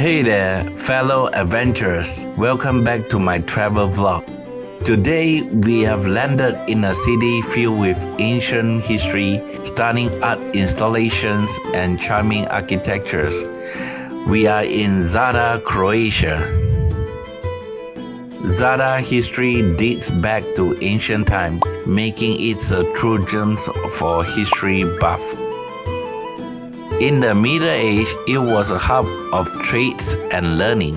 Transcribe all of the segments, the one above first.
Hey there, fellow adventurers. Welcome back to my travel vlog. Today, we have landed in a city filled with ancient history, stunning art installations, and charming architectures. We are in Zadar, Croatia. Zadar history dates back to ancient times, making it a true gem for history buffs. In the Middle Age, it was a hub of trade and learning.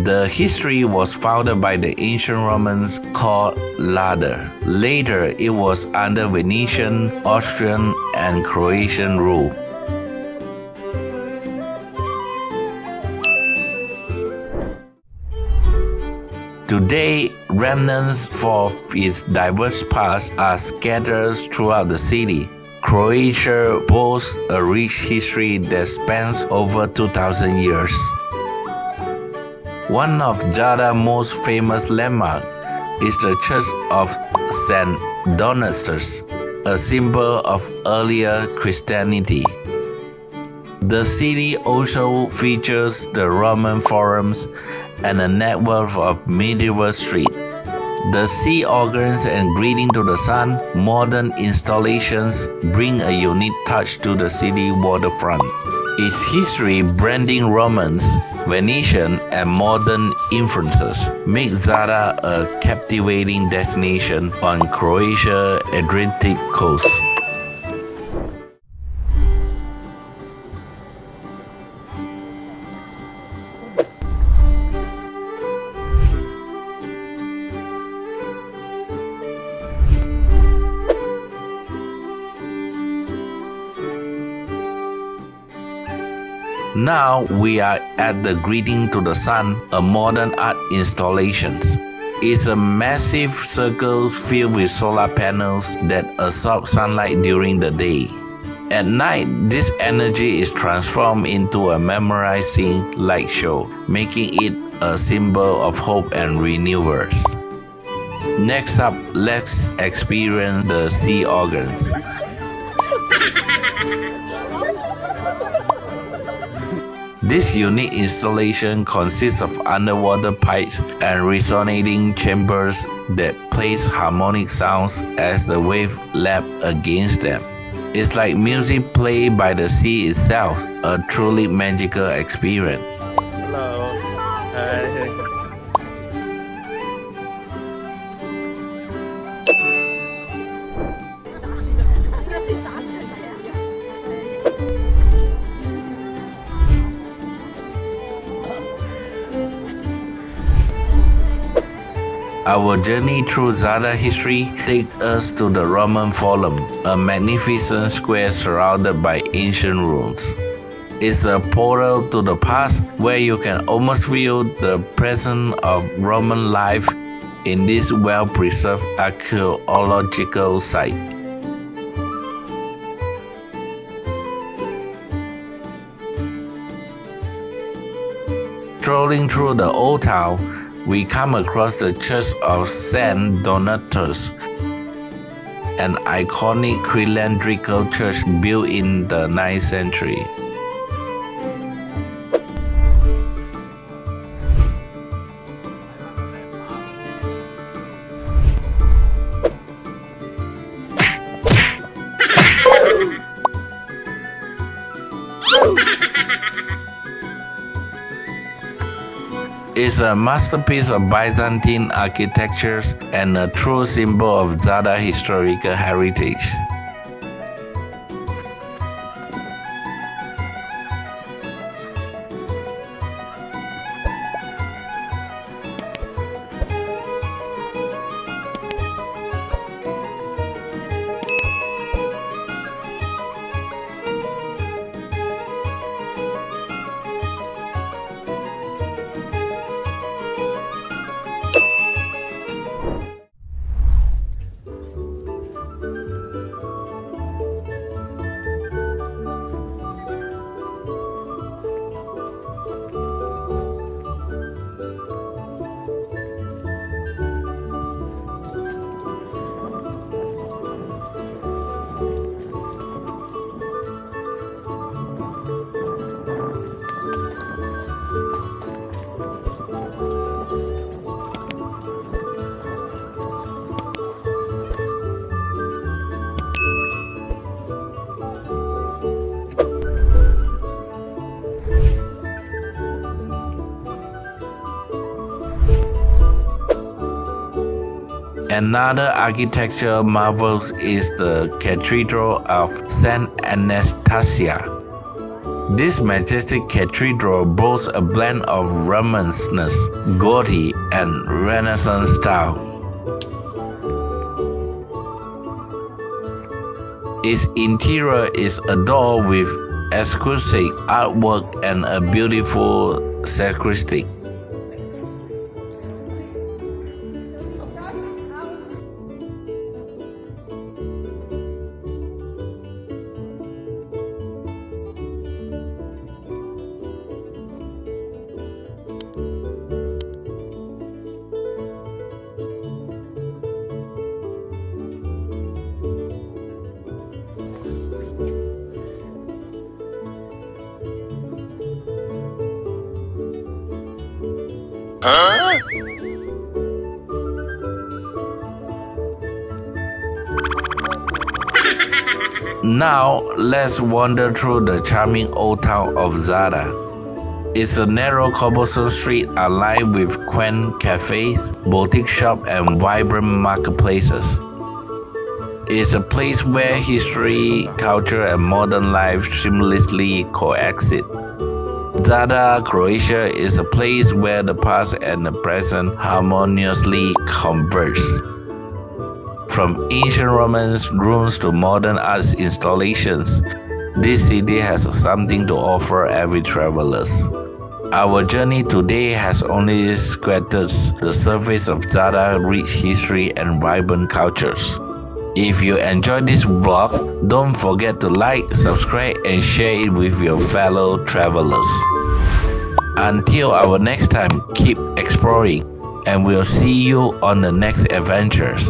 The history was founded by the ancient Romans called Zadar. Later, it was under Venetian, Austrian, and Croatian rule. Today, remnants of its diverse past are scattered throughout the city. Croatia boasts a rich history that spans over 2,000 years. One of Zadar's most famous landmarks is the Church of St. Donatus, a symbol of earlier Christianity. The city also features the Roman forums and a network of medieval streets. The sea organs and greeting to the sun, modern installations bring a unique touch to the city waterfront. Its history, blending Romans, Venetian, and modern influences, make Zadar a captivating destination on Croatia's Adriatic coast. Now we are at the Greeting to the Sun, a modern art installation. It's a massive circle filled with solar panels that absorb sunlight during the day. At night, this energy is transformed into a memorizing light show, making it a symbol of hope and renewal. Next up, let's experience the sea organs. This unique installation consists of underwater pipes and resonating chambers that plays harmonic sounds as the waves lap against them. It's like music played by the sea itself, a truly magical experience. Hello. Hi. Our journey through Zadar history takes us to the Roman Forum, a magnificent square surrounded by ancient ruins. It's a portal to the past where you can almost feel the presence of Roman life in this well-preserved archaeological site. Strolling through the old town, we come across the Church of St. Donatus, an iconic cylindrical church built in the 9th century. It's a masterpiece of Byzantine architecture and a true symbol of Zadar historical heritage. Another architecture marvel is the Cathedral of St. Anastasia. This majestic cathedral boasts a blend of Romanesque, Gothic, and Renaissance style. Its interior is adorned with exquisite artwork and a beautiful sacristy. Now, let's wander through the charming old town of Zadar. It's a narrow cobblestone street aligned with quaint cafes, boutique shops, and vibrant marketplaces. It's a place where history, culture, and modern life seamlessly coexist. Zadar, Croatia is a place where the past and the present harmoniously converge. From ancient Roman ruins to modern art installations, this city has something to offer every traveler. Our journey today has only scratched the surface of Zadar's rich history and vibrant cultures. If you enjoyed this vlog, don't forget to like, subscribe, and share it with your fellow travelers. Until our next time, keep exploring, and we'll see you on the next adventures.